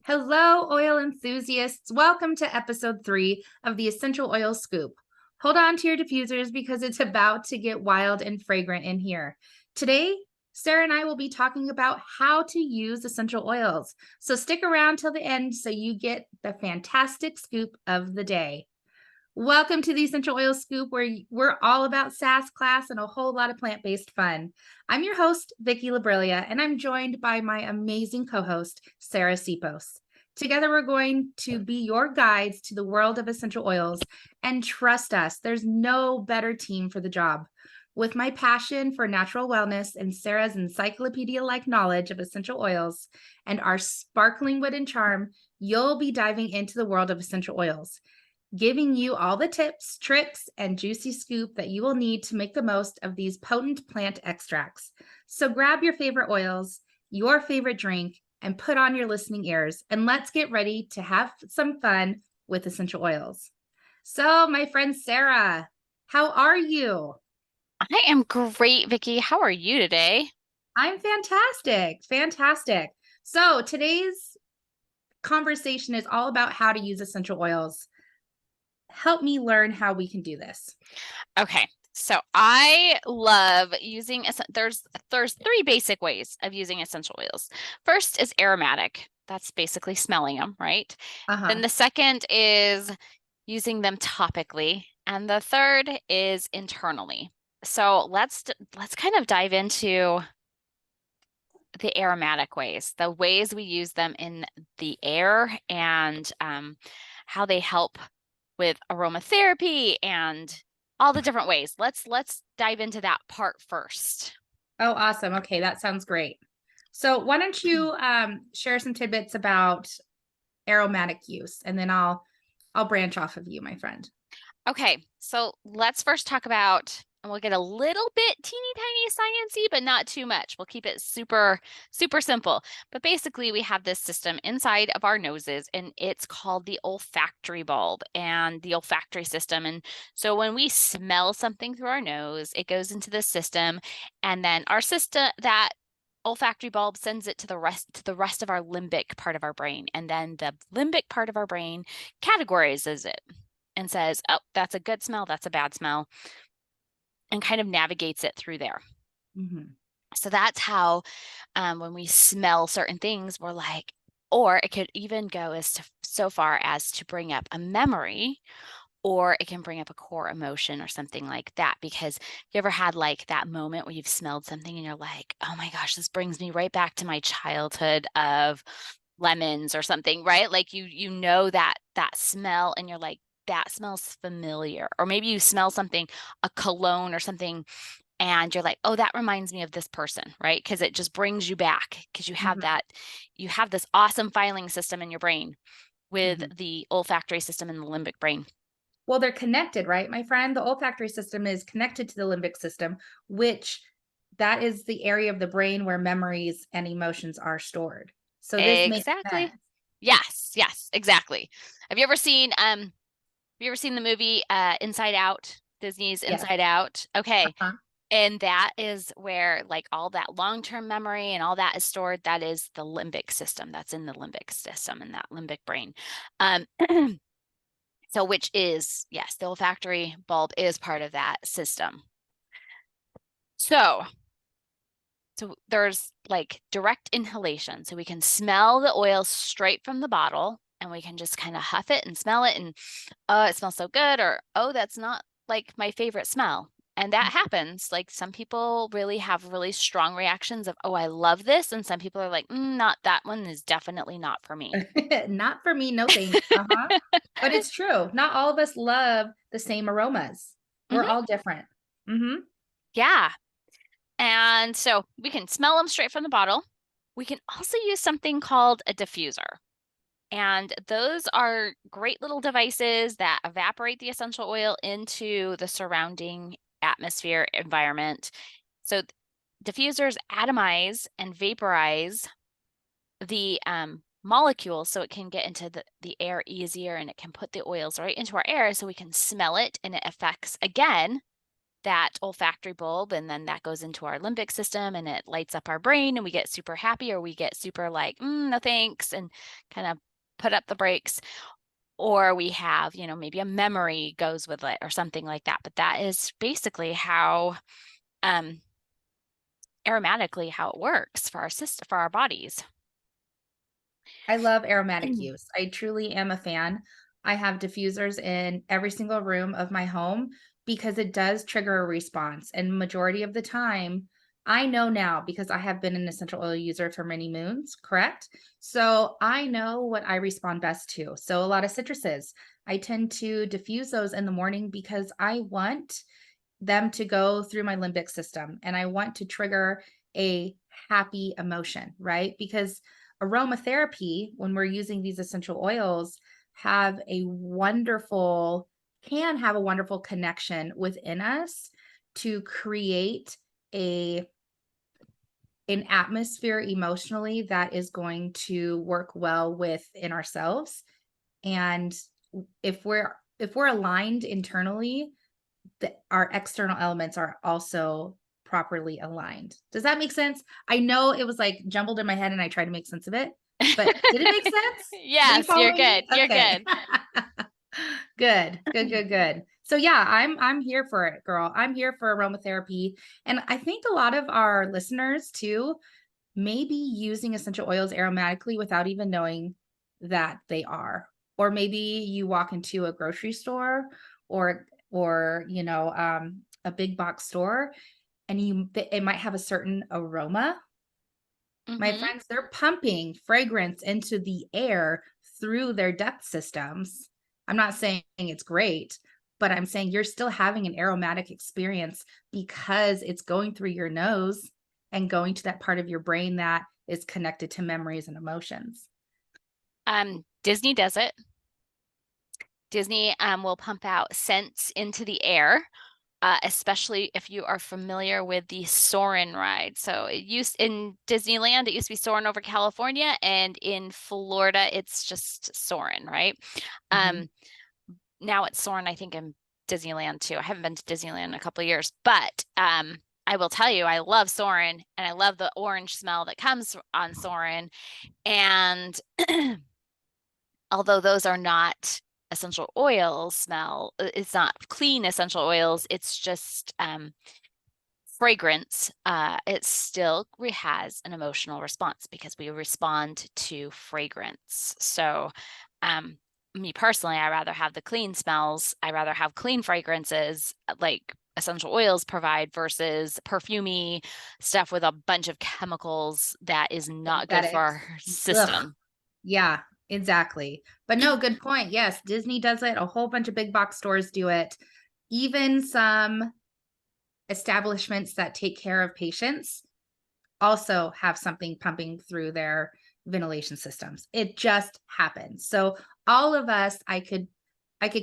Hello, oil enthusiasts. Welcome to episode 3 of the Essential Oil Scoop. Hold on to your diffusers because it's about to get wild and fragrant in here. Today, Sarah and I will be talking about how to use essential oils. So stick around till the end so you get the fantastic scoop of the day. Welcome to the Essential Oil Scoop, where we're all about sass class and a whole lot of plant-based fun. I'm your host, Vicki Labrilia, and I'm joined by my amazing co-host, Sarah Sipos. Together, we're going to be your guides to the world of essential oils, and trust us, there's no better team for the job. With my passion for natural wellness and Sarah's encyclopedia-like knowledge of essential oils and our sparkling wit and charm, you'll be diving into the world of essential oils, giving you all the tips, tricks, and juicy scoop that you will need to make the most of these potent plant extracts. So grab your favorite oils, your favorite drink, and put on your listening ears, and let's get ready to have some fun with essential oils. So, my friend Sarah, how are you? I am great, Vicki. How are you today? I'm fantastic. Fantastic. So, today's conversation is all about how to use essential oils. Help me learn how we can do this. Okay, so I love using there's three basic ways of using essential oils. First is aromatic. That's basically smelling them, right? Then Uh-huh. the second is using them topically, and the third is internally. So let's kind of dive into the aromatic ways, the ways we use them in the air, and how they help with aromatherapy and all the different ways. Let's dive into that part first. Oh, awesome. Okay, that sounds great. So why don't you share some tidbits about aromatic use, and then I'll branch off of you, my friend. Okay, so let's first talk about, and we'll get a little bit teeny tiny sciencey, but not too much. We'll keep it super, super simple. But basically, we have this system inside of our noses, and it's called the olfactory bulb and the olfactory system. And so when we smell something through our nose, it goes into the system, and then our system, that olfactory bulb sends it to the rest of our limbic part of our brain, and then the limbic part of our brain categorizes it and says, oh, that's a good smell, that's a bad smell, and kind of navigates it through there. Mm-hmm. So that's how when we smell certain things, we're like, or it could even go as to, so far as to bring up a memory, or it can bring up a core emotion or something like that. Because you ever had like that moment where you've smelled something and you're like, oh my gosh, this brings me right back to my childhood of lemons or something, right? Like you know that smell, and you're like, that smells familiar. Or maybe you smell something, a cologne or something, and you're like, oh, that reminds me of this person, right? Because it just brings you back, because Mm-hmm. you have this awesome filing system in your brain with Mm-hmm. the olfactory system in the limbic brain. Well, they're connected, right, my friend? The olfactory system is connected to the limbic system, which that is the area of the brain where memories and emotions are stored. So this makes sense. Exactly. Yes, yes, exactly. Have you ever seen the movie Inside Out? Disney's Yes. Inside Out. Okay. Uh-huh. And that is where like all that long-term memory and all that is stored. That is the limbic system. That's in the limbic system and that limbic brain. Um, so which is, yes, the olfactory bulb is part of that system. So, so there's like direct inhalation. So we can smell the oil straight from the bottle, and we can just kind of huff it and smell it, and oh, it smells so good, or oh, that's not like my favorite smell. And that happens. Like some people really have really strong reactions of, oh, I love this. And some people are like, not that one is definitely not for me. Not for me, no thanks. Uh-huh. But it's true. Not all of us love the same aromas. We're Hmm. all different. Mm-hmm. Yeah. And so we can smell them straight from the bottle. We can also use something called a diffuser. And those are great little devices that evaporate the essential oil into the surrounding atmosphere environment. So diffusers atomize and vaporize the molecules so it can get into the air easier, and it can put the oils right into our air so we can smell it, and it affects, again, that olfactory bulb, and then that goes into our limbic system and it lights up our brain and we get super happy, or we get super like, no thanks, and kind of put up the brakes. Or we have, maybe a memory goes with it or something like that. But that is basically how aromatically how it works for our system, for our bodies. I love aromatic use. I truly am a fan. I have diffusers in every single room of my home because it does trigger a response. And majority of the time, I know now because I have been an essential oil user for many moons, correct? So I know what I respond best to. So a lot of citruses, I tend to diffuse those in the morning because I want them to go through my limbic system and I want to trigger a happy emotion, right? Because aromatherapy, when we're using these essential oils, can have a wonderful connection within us to create a an atmosphere emotionally that is going to work well within ourselves. And if we're aligned internally, our external elements are also properly aligned. Does that make sense? I know it was like jumbled in my head and I tried to make sense of it, but did it make sense? Were you Yes, you're following me? good. You're Okay. good. Good. So yeah, I'm here for it, girl. I'm here for aromatherapy. And I think a lot of our listeners too may be using essential oils aromatically without even knowing that they are. Or maybe you walk into a grocery store or a big box store and it might have a certain aroma. My Hmm. friends, they're pumping fragrance into the air through their duct systems. I'm not saying it's great, but I'm saying you're still having an aromatic experience because it's going through your nose and going to that part of your brain that is connected to memories and emotions. Disney does it. Disney will pump out scents into the air, especially if you are familiar with the Soarin' ride. So in Disneyland, it used to be Soarin' over California, and in Florida, it's just Soarin', right? Mhm. Um, Now it's Soarin', I think, in Disneyland too. I haven't been to Disneyland in a couple of years, but I will tell you, I love Soarin', and I love the orange smell that comes on Soarin'. And although those are not essential oil smell, it's not clean essential oils, it's just fragrance. It still has an emotional response because we respond to fragrance. So me personally, I rather have the clean smells. I rather have clean fragrances like essential oils provide versus perfumey stuff with a bunch of chemicals that is not good for Synthetics. our Ugh. system. Yeah, exactly. But no, good point. Yes, Disney does it. A whole bunch of big box stores do it. Even some establishments that take care of patients also have something pumping through their ventilation systems. It just happens. So all of us, I could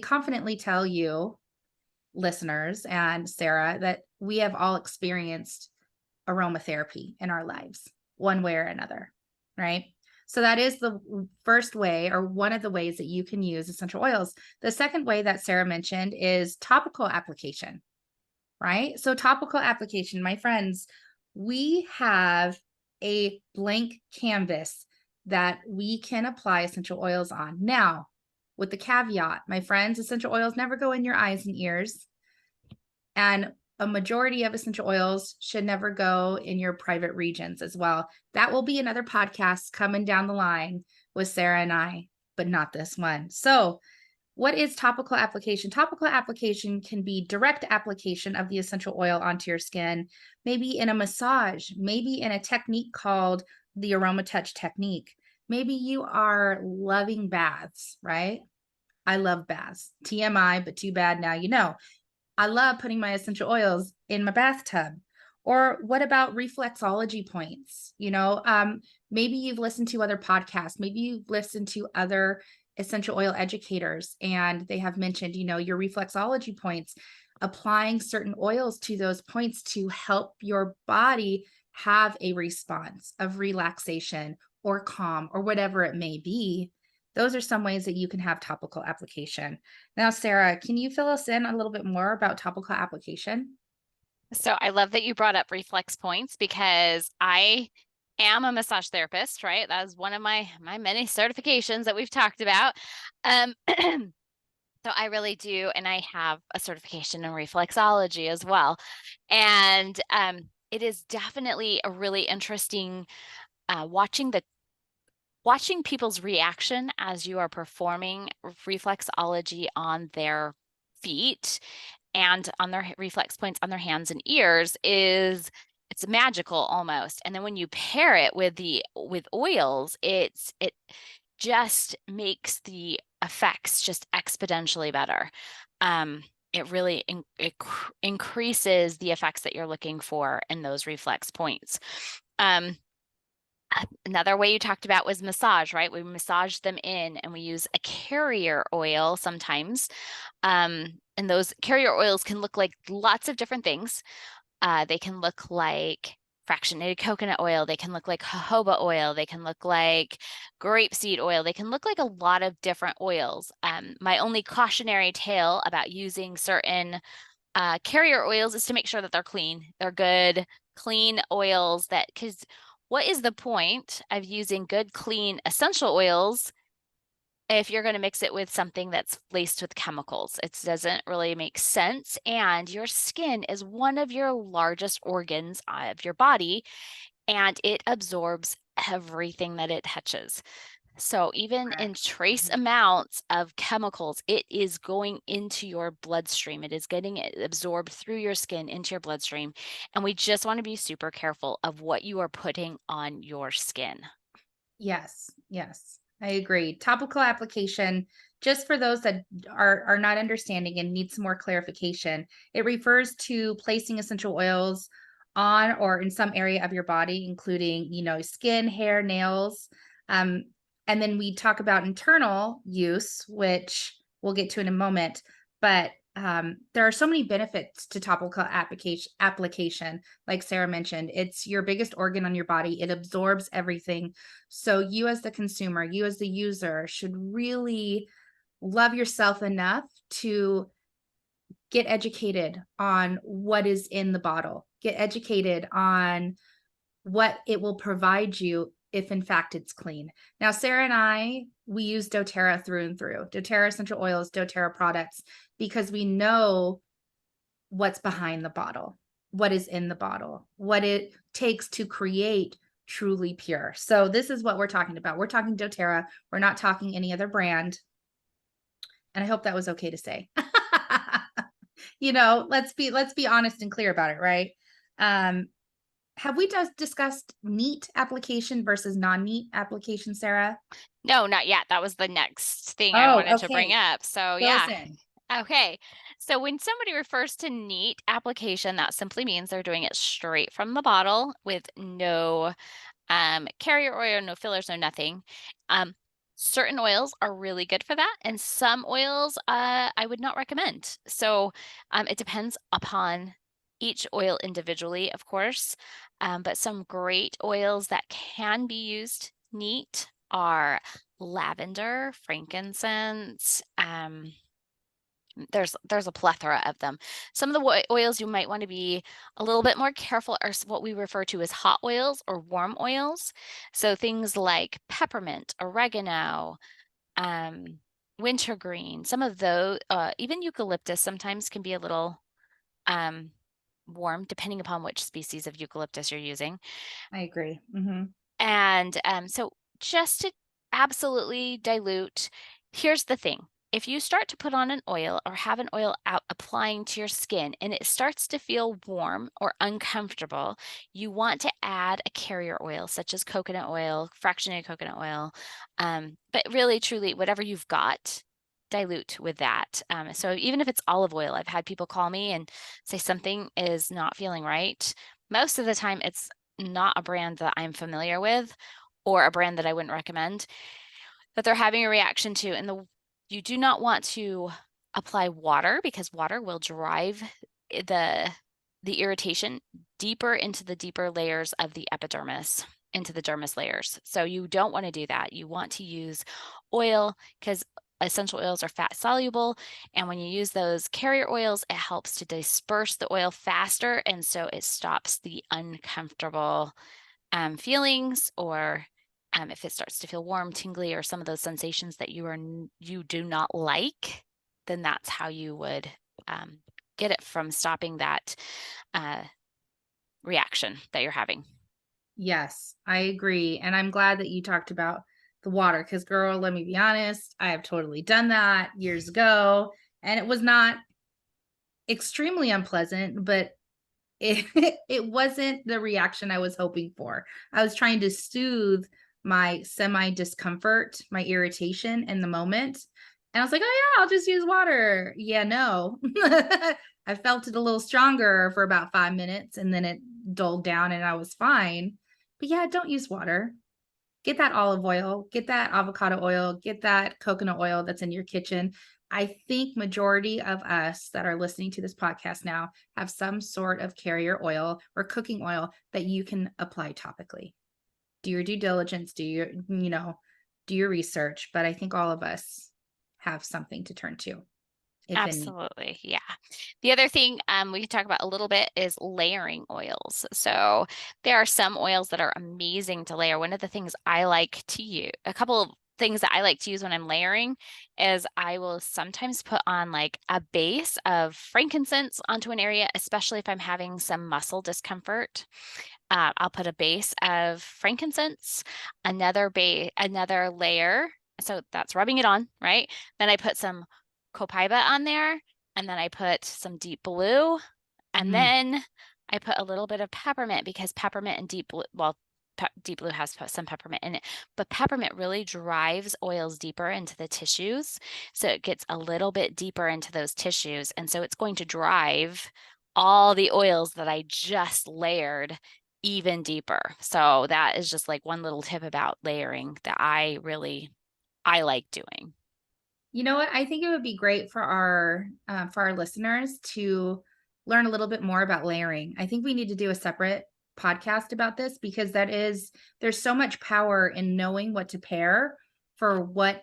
confidently tell you, listeners and Sarah, that we have all experienced aromatherapy in our lives, one way or another, right? So that is the first way, or one of the ways that you can use essential oils. The second way that Sarah mentioned is topical application, right? So topical application, my friends, we have a blank canvas that we can apply essential oils on. Now, with the caveat, my friends, essential oils never go in your eyes and ears. And a majority of essential oils should never go in your private regions as well. That will be another podcast coming down the line with Sarah and I, but not this one. So, what is topical application? Topical application can be direct application of the essential oil onto your skin, maybe in a massage, maybe in a technique called the aroma touch technique. Maybe you are loving baths, right? I love baths. TMI, but too bad now you know. I love putting my essential oils in my bathtub. Or what about reflexology points? Maybe you've listened to other podcasts, maybe you've listened to other essential oil educators, and they have mentioned, your reflexology points, applying certain oils to those points to help your body have a response of relaxation or calm or whatever it may be. Those are some ways that you can have topical application. Now, Sarah, can you fill us in a little bit more about topical application? So I love that you brought up reflex points because I am a massage therapist, right? That is one of my many certifications that we've talked about. Um, so I really do, and I have a certification in reflexology as well. And it is definitely a really interesting watching people's reaction as you are performing reflexology on their feet and on their reflex points on their hands and ears is it's magical almost. And then when you pair it with the with oils, it just makes the effects just exponentially better. It really increases the effects that you're looking for in those reflex points. Um, Another way you talked about was massage, right? We massage them in and we use a carrier oil sometimes. And those carrier oils can look like lots of different things. They can look like fractionated coconut oil. They can look like jojoba oil. They can look like grapeseed oil. They can look like a lot of different oils. My only cautionary tale about using certain carrier oils is to make sure that they're clean. They're good, clean oils that, because what is the point of using good, clean essential oils if you're going to mix it with something that's laced with chemicals? It doesn't really make sense. And your skin is one of your largest organs of your body, and it absorbs everything that it touches. So even in Correct. trace Mhm. amounts of chemicals, it is going into your bloodstream. It is getting it absorbed through your skin into your bloodstream. And we just want to be super careful of what you are putting on your skin. Yes, yes, I agree. Topical application, just for those that are not understanding and need some more clarification, it refers to placing essential oils on or in some area of your body, including, skin, hair, nails. Um, and then we talk about internal use, which we'll get to in a moment. But there are so many benefits to topical application. Like Sarah mentioned, it's your biggest organ on your body. It absorbs everything, so you as the consumer, you as the user should really love yourself enough to get educated on what is in the bottle. Get educated on what it will provide you if in fact it's clean. Now, Sarah and I, we use doTERRA through and through. doTERRA essential oils, doTERRA products, because we know what's behind the bottle, what is in the bottle, what it takes to create truly pure. So this is what we're talking about. We're talking doTERRA. We're not talking any other brand. And I hope that was okay to say. Let's be honest and clear about it, right? Um, have we just discussed neat application versus non-neat application, Sarah? No, not yet. That was the next thing I Oh, wanted to bring okay. up. So, Fill us yeah. in. Okay. So, when somebody refers to neat application, that simply means they're doing it straight from the bottle with no carrier oil, no fillers, no nothing. Um, Certain oils are really good for that, and some oils I would not recommend. So it depends upon each oil individually, of course. But some great oils that can be used neat are lavender, frankincense. There's a plethora of them. Some of the oils you might want to be a little bit more careful are what we refer to as hot oils or warm oils. So things like peppermint, oregano, um, wintergreen, some of those, even eucalyptus sometimes can be a little um, warm depending upon which species of eucalyptus you're using. I agree. Hmm. And so just to absolutely dilute, here's the thing. If you start to put on an oil or have an oil out applying to your skin and it starts to feel warm or uncomfortable, you want to add a carrier oil such as coconut oil, fractionated coconut oil, but really, truly, whatever you've got, dilute with that. So even if it's olive oil, I've had people call me and say something is not feeling right. Most of the time, it's not a brand that I'm familiar with or a brand that I wouldn't recommend that they're having a reaction to. And you do not want to apply water because water will drive the irritation deeper into the deeper layers of the epidermis, into the dermis layers. So you don't want to do that. You want to use oil because essential oils are fat soluble. And when you use those carrier oils, it helps to disperse the oil faster. And so it stops the uncomfortable feelings, or if it starts to feel warm, tingly, or some of those sensations that you do not like, then that's how you would get it from stopping that reaction that you're having. Yes, I agree. And I'm glad that you talked about the water because, girl, let me be honest, I have totally done that years ago. And it was not extremely unpleasant, but it, it wasn't the reaction I was hoping for. I was trying to soothe my semi discomfort, my irritation in the moment. And I was like, oh, yeah, I'll just use water. Yeah, no. I felt it a little stronger for about 5 minutes and then it dulled down and I was fine. But yeah, don't use water. Get that olive oil, get that avocado oil, get that coconut oil that's in your kitchen. I think majority of us that are listening to this podcast now have some sort of carrier oil or cooking oil that you can apply topically. Do your due diligence, do your research, but I think all of us have something to turn to, if any. Absolutely. Yeah. The other thing we can talk about a little bit is layering oils. So there are some oils that are amazing to layer. One of the things I like to use, a couple of things that I like to use when I'm layering is I will sometimes put on like a base of frankincense onto an area, especially if I'm having some muscle discomfort. I'll put a base of frankincense, another layer. So that's rubbing it on, right? Then I put some copaiba on there, and then I put some deep blue, and then I put a little bit of peppermint because peppermint and deep blue, well, deep blue has some peppermint in it, but peppermint really drives oils deeper into the tissues. So it gets a little bit deeper into those tissues. And so it's going to drive all the oils that I just layered even deeper. So that is just like one little tip about layering that I like doing. You know what? I think it would be great for our listeners to learn a little bit more about layering. I think we need to do a separate podcast about this because there's so much power in knowing what to pair for what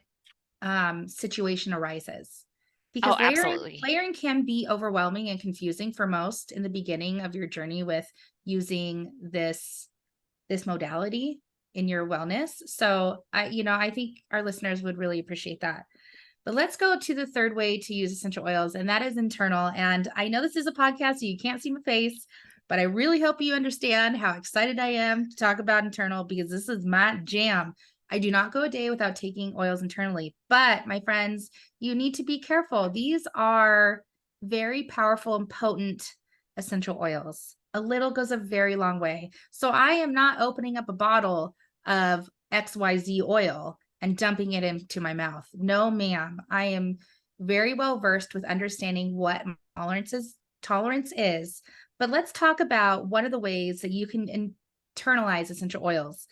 situation arises. Because Oh, absolutely. layering can be overwhelming and confusing for most in the beginning of your journey with using this modality in your wellness. So I think our listeners would really appreciate that. But let's go to the third way to use essential oils, and that is internal. And I know this is a podcast, so you can't see my face, but I really hope you understand how excited I am to talk about internal because this is my jam. I do not go a day without taking oils internally. But my friends, you need to be careful. These are very powerful and potent essential oils. A little goes a very long way. So I am not opening up a bottle of XYZ oil and dumping it into my mouth. No, ma'am. I am very well versed with understanding what tolerance is. But let's talk about one of the ways that you can internalize essential oils,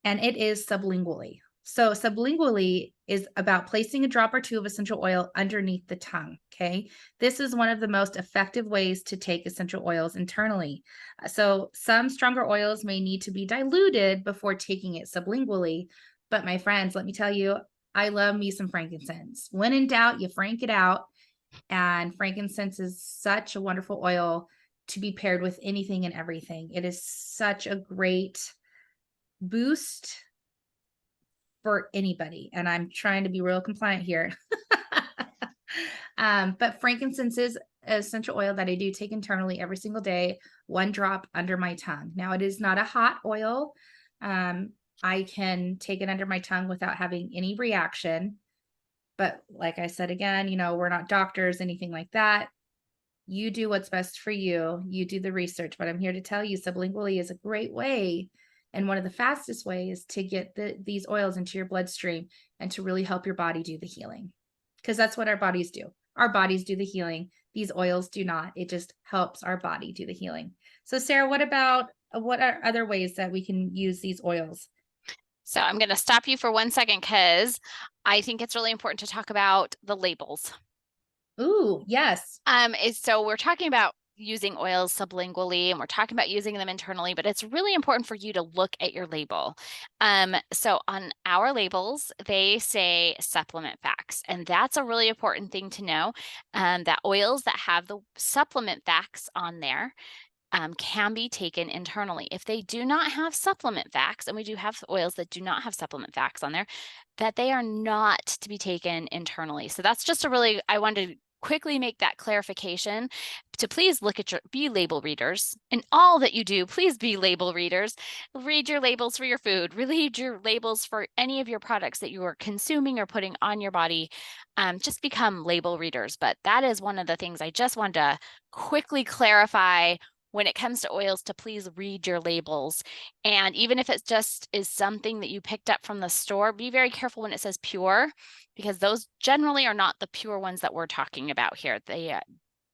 and it is sublingually. So sublingually is about placing a drop or two of essential oil underneath the tongue, okay? This is one of the most effective ways to take essential oils internally. So some stronger oils may need to be diluted before taking it sublingually, but my friends, let me tell you, I love me some frankincense. When in doubt, you frank it out. And frankincense is such a wonderful oil to be paired with anything and everything. It is such a great boost for anybody. And I'm trying to be real compliant here. But frankincense is an essential oil that I do take internally every single day, 1 drop under my tongue. Now, it is not a hot oil. I can take it under my tongue without having any reaction. But like I said, again, we're not doctors, anything like that. You do what's best for you. You do the research, but I'm here to tell you sublingually is a great way and one of the fastest ways to get these oils into your bloodstream and to really help your body do the healing. Because that's what our bodies do. Our bodies do the healing. These oils do not. It just helps our body do the healing. So Sarah, what are other ways that we can use these oils? So I'm going to stop you for 1 second because I think it's really important to talk about the labels. Ooh, yes. So we're talking about using oils sublingually, and we're talking about using them internally, but it's really important for you to look at your label. So on our labels, they say supplement facts, and that's a really important thing to know, that oils that have the supplement facts on there can be taken internally. If they do not have supplement facts, and we do have oils that do not have supplement facts on there, that they are not to be taken internally. So that's just I wanted to quickly make that clarification to please be label readers. In all that you do, please be label readers. Read your labels for your food, read your labels for any of your products that you are consuming or putting on your body. Just become label readers. But that is one of the things I just wanted to quickly clarify when it comes to oils, to please read your labels. And even if it just is something that you picked up from the store, be very careful when it says pure, because those generally are not the pure ones that we're talking about here. They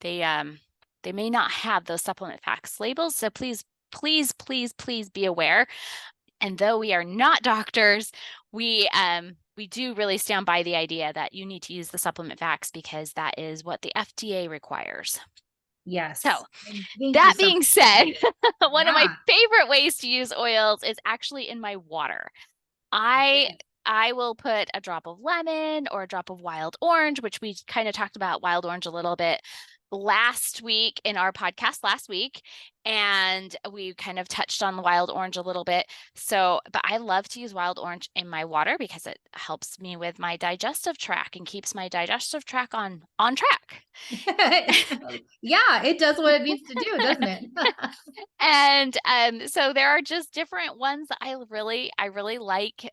may not have those supplement facts labels. So please, please, please, please be aware. And though we are not doctors, we do really stand by the idea that you need to use the supplement facts, because that is what the FDA requires. Yes. So Thank that you so being said, one of my Yeah. favorite ways to use oils is actually in my water. I will put a drop of lemon or a drop of wild orange, which we kind of talked about wild orange a little bit last week in our podcast last week, and we kind of touched on the wild orange a little bit. So, but I love to use wild orange in my water because it helps me with my digestive tract and keeps my digestive tract on track. Yeah, it does what it needs to do, doesn't it? And so there are just different ones that I really like.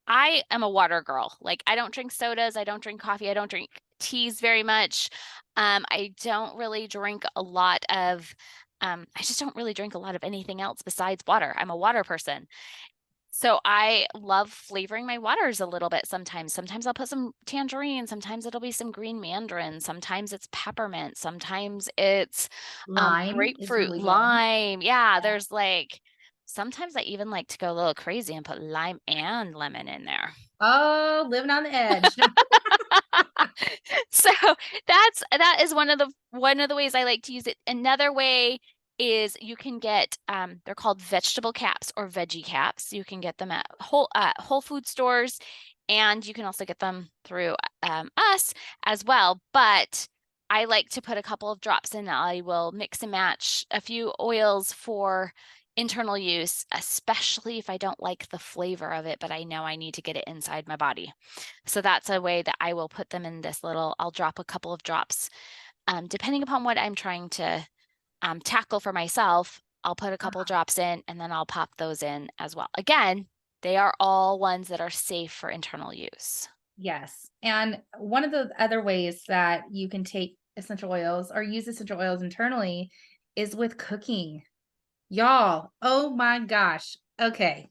I am a water girl. Like, I don't drink sodas, I don't drink coffee, I don't drink teas very much. I don't really drink a lot of I just don't really drink a lot of anything else besides water. I'm a water person. So I love flavoring my waters a little bit sometimes. Sometimes I'll put some tangerine, sometimes it'll be some green mandarin, sometimes it's peppermint, sometimes it's Lime is grapefruit, really good. lime. Yeah, Yeah. there's like sometimes I even like to go a little crazy and put lime and lemon in there. Oh, living on the edge. So that is one of the ways I like to use it. Another way is you can get they're called vegetable caps or veggie caps. You can get them at Whole Food stores, and you can also get them through us as well. But I like to put a couple of drops in. I will mix and match a few oils for internal use, especially if I don't like the flavor of it, but I know I need to get it inside my body. So that's a way that I will put them in this I'll drop a couple of drops. Depending upon what I'm trying to tackle for myself, I'll put a couple of drops in, and then I'll pop those in as well. Again, they are all ones that are safe for internal use. Yes. And one of the other ways that you can take essential oils or use essential oils internally is with cooking. Y'all, oh my gosh. Okay.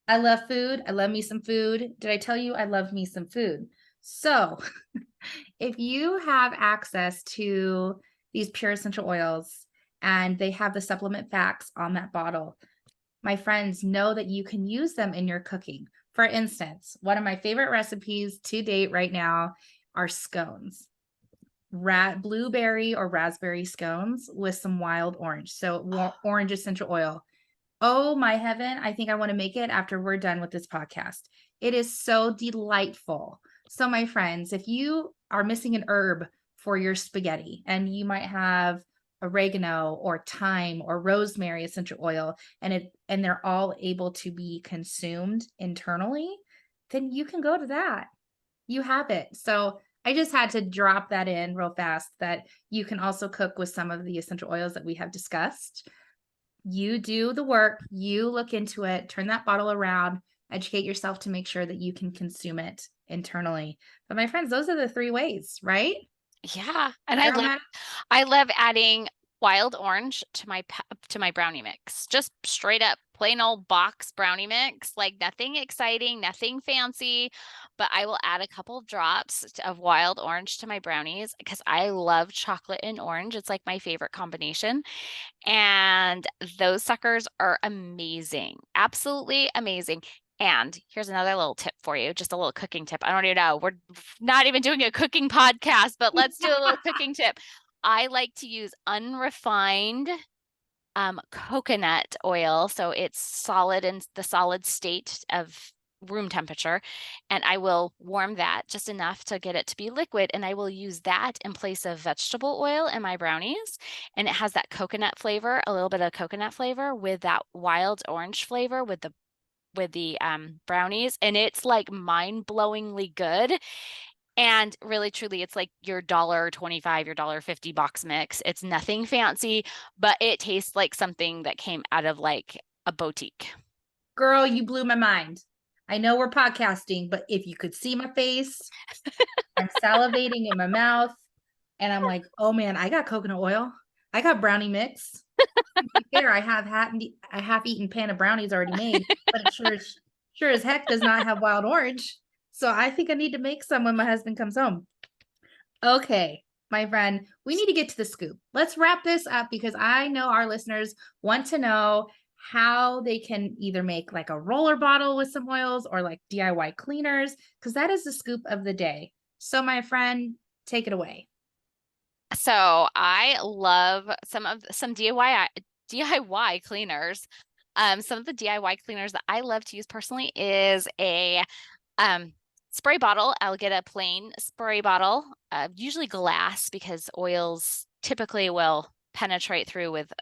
I love food. I love me some food. Did I tell you I love me some food? So, if you have access to these pure essential oils and they have the supplement facts on that bottle, my friends, know that you can use them in your cooking. For instance, one of my favorite recipes to date right now are scones. Blueberry or raspberry scones with some wild orange. So orange essential oil. Oh my heaven, I think I want to make it after we're done with this podcast. It is so delightful. So my friends, if you are missing an herb for your spaghetti and you might have oregano or thyme or rosemary essential oil and they're all able to be consumed internally, then you can go to that. You have it. So I just had to drop that in real fast that you can also cook with some of the essential oils that we have discussed. You do the work, you look into it, turn that bottle around, educate yourself to make sure that you can consume it internally. But my friends, those are the 3 ways, right? Yeah, and Aromatic. I love adding wild orange to my brownie mix. Just straight up plain old box brownie mix, like nothing exciting, nothing fancy, but I will add a couple of drops of wild orange to my brownies because I love chocolate and orange. It's like my favorite combination. And those suckers are amazing. Absolutely amazing. And here's another little tip for you, just a little cooking tip. I don't even know. We're not even doing a cooking podcast, but let's do a little cooking tip. I like to use unrefined coconut oil. So it's solid in the solid state of room temperature. And I will warm that just enough to get it to be liquid. And I will use that in place of vegetable oil in my brownies. And it has that coconut flavor, a little bit of coconut flavor with that wild orange flavor with the brownies. And it's like mind-blowingly good. And really, truly, it's like your $1.25, your $1.50 box mix. It's nothing fancy, but it tastes like something that came out of like a boutique. Girl, you blew my mind. I know we're podcasting, but if you could see my face, I'm salivating in my mouth. And I'm like, oh man, I got coconut oil. I got brownie mix. To be fair, I have a half-eaten pan of brownies already made, but it sure as heck does not have wild orange. So I think I need to make some when my husband comes home. Okay, my friend, we need to get to the scoop. Let's wrap this up because I know our listeners want to know how they can either make like a roller bottle with some oils or like DIY cleaners, because that is the scoop of the day. So, my friend, take it away. So I love some DIY cleaners. Some of the DIY cleaners that I love to use personally is a spray bottle. I'll get a plain spray bottle, usually glass, because oils typically will penetrate through with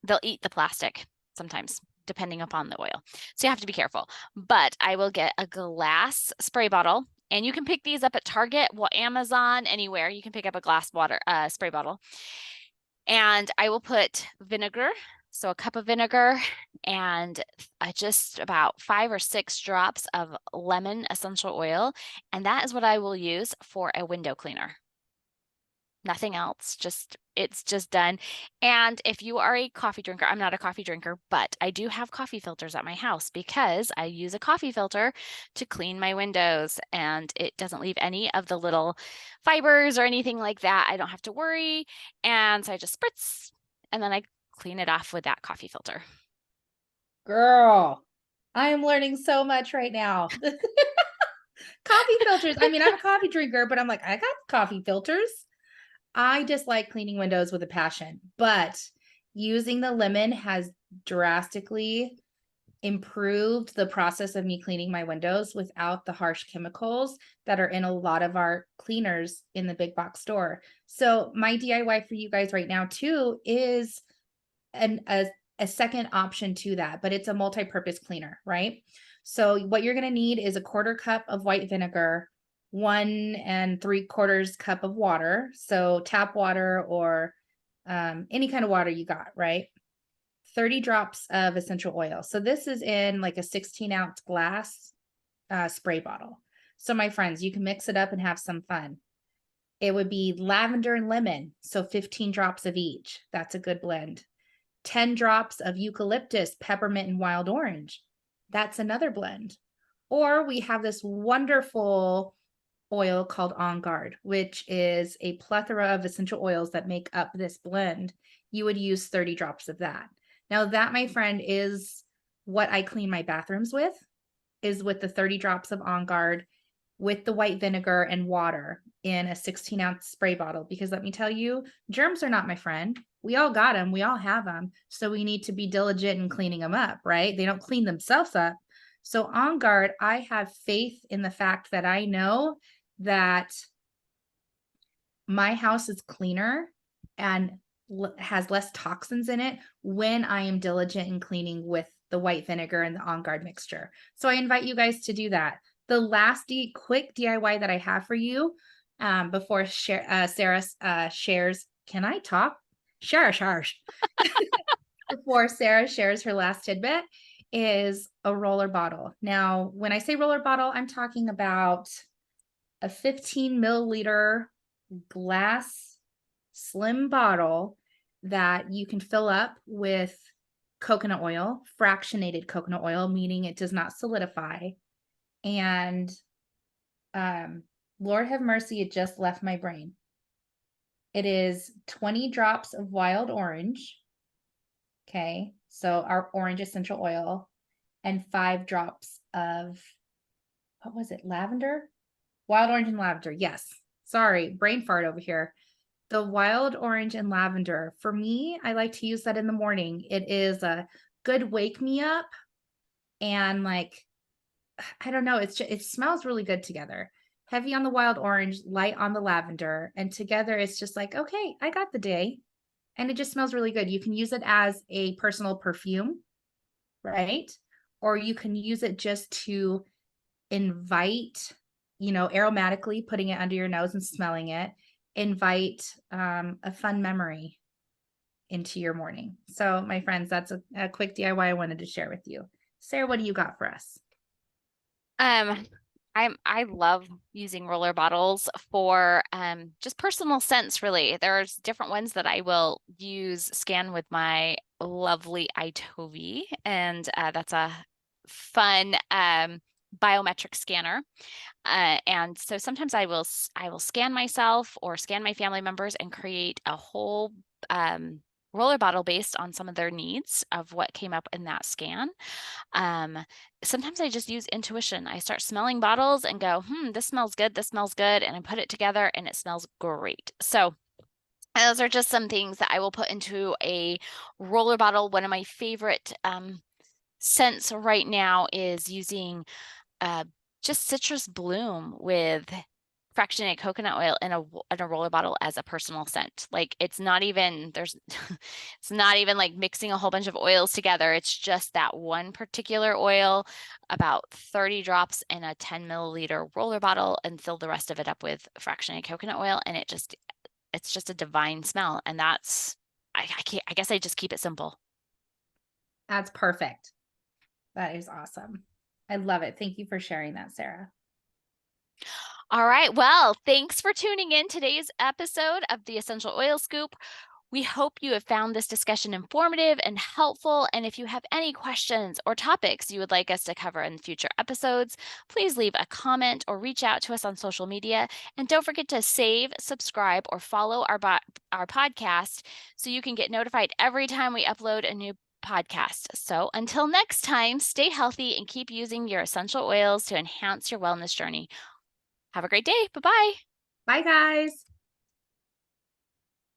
they'll eat the plastic sometimes, depending upon the oil. So you have to be careful. But I will get a glass spray bottle, and you can pick these up at Target, Amazon, anywhere. You can pick up a glass water spray bottle. And I will put vinegar, so a cup of vinegar, and just about 5 or 6 drops of lemon essential oil. And that is what I will use for a window cleaner. Nothing else, it's just done. And if you are a coffee drinker, I'm not a coffee drinker, but I do have coffee filters at my house because I use a coffee filter to clean my windows, and it doesn't leave any of the little fibers or anything like that. I don't have to worry. And so I just spritz and then I clean it off with that coffee filter. Girl, I am learning so much right now. Coffee filters. I mean, I'm a coffee drinker, but I'm like, I got coffee filters. I dislike cleaning windows with a passion, but using the lemon has drastically improved the process of me cleaning my windows without the harsh chemicals that are in a lot of our cleaners in the big box store. So my DIY for you guys right now too is a second option to that, but it's a multi-purpose cleaner, right? So what you're going to need is a 1/4 cup of white vinegar, 1 3/4 cup of water. So tap water or any kind of water you got, right? 30 drops of essential oil. So this is in like a 16-ounce glass spray bottle. So my friends, you can mix it up and have some fun. It would be lavender and lemon. So 15 drops of each. That's a good blend. 10 drops of eucalyptus, peppermint, and wild orange. That's another blend. Or we have this wonderful oil called On Guard, which is a plethora of essential oils that make up this blend. You would use 30 drops of that. Now that, my friend, is what I clean my bathrooms with, is with the 30 drops of On Guard with the white vinegar and water in a 16-ounce spray bottle. Because let me tell you, germs are not my friend. We all got them. We all have them. So we need to be diligent in cleaning them up, right? They don't clean themselves up. So On Guard, I have faith in the fact that I know that my house is cleaner and has less toxins in it when I am diligent in cleaning with the white vinegar and the On Guard mixture. So I invite you guys to do that. The last quick DIY that I have for you before Sarah shares, can I talk? Shares. Before Sarah shares her last tidbit is a roller bottle. Now, when I say roller bottle, I'm talking about a 15 milliliter glass slim bottle that you can fill up with coconut oil, fractionated coconut oil, meaning it does not solidify. And Lord have mercy, it just left my brain. It is 20 drops of wild orange. Okay, so our orange essential oil, and 5 drops of, what was it, lavender? Wild orange and lavender, yes. Sorry, brain fart over here. The wild orange and lavender. For me, I like to use that in the morning. It is a good wake me up and like I don't know, it smells really good together. Heavy on the wild orange, light on the lavender, and together it's just like, okay, I got the day. And it just smells really good. You can use it as a personal perfume, right? Or you can use it just to invite, aromatically putting it under your nose and smelling it, invite a fun memory into your morning. So, my friends, that's a quick DIY I wanted to share with you. Sarah, what do you got for us? Um, I love using roller bottles for just personal scents, really. There's different ones that I will scan with my lovely iTovi, and that's a fun biometric scanner. And so sometimes I will scan myself or scan my family members and create a whole roller bottle based on some of their needs of what came up in that scan. Um, Sometimes I just use intuition. I start smelling bottles and go, this smells good, this smells good, and I put it together and it smells great. So those are just some things that I will put into a roller bottle. One of my favorite scents right now is using just citrus bloom with fractionated coconut oil in a roller bottle as a personal scent. Like it's not even it's not even like mixing a whole bunch of oils together. It's just that one particular oil, about 30 drops in a 10 milliliter roller bottle, and fill the rest of it up with fractionated coconut oil. And it's just a divine smell. And that's I guess I just keep it simple. That's perfect. That is awesome. I love it. Thank you for sharing that, Sarah. All right. Well, thanks for tuning in today's episode of the Essential Oil Scoop. We hope you have found this discussion informative and helpful. And if you have any questions or topics you would like us to cover in future episodes, please leave a comment or reach out to us on social media. And don't forget to save, subscribe, or follow our podcast so you can get notified every time we upload a new podcast. So until next time, stay healthy and keep using your essential oils to enhance your wellness journey. Have a great day. Bye-bye. Bye, guys.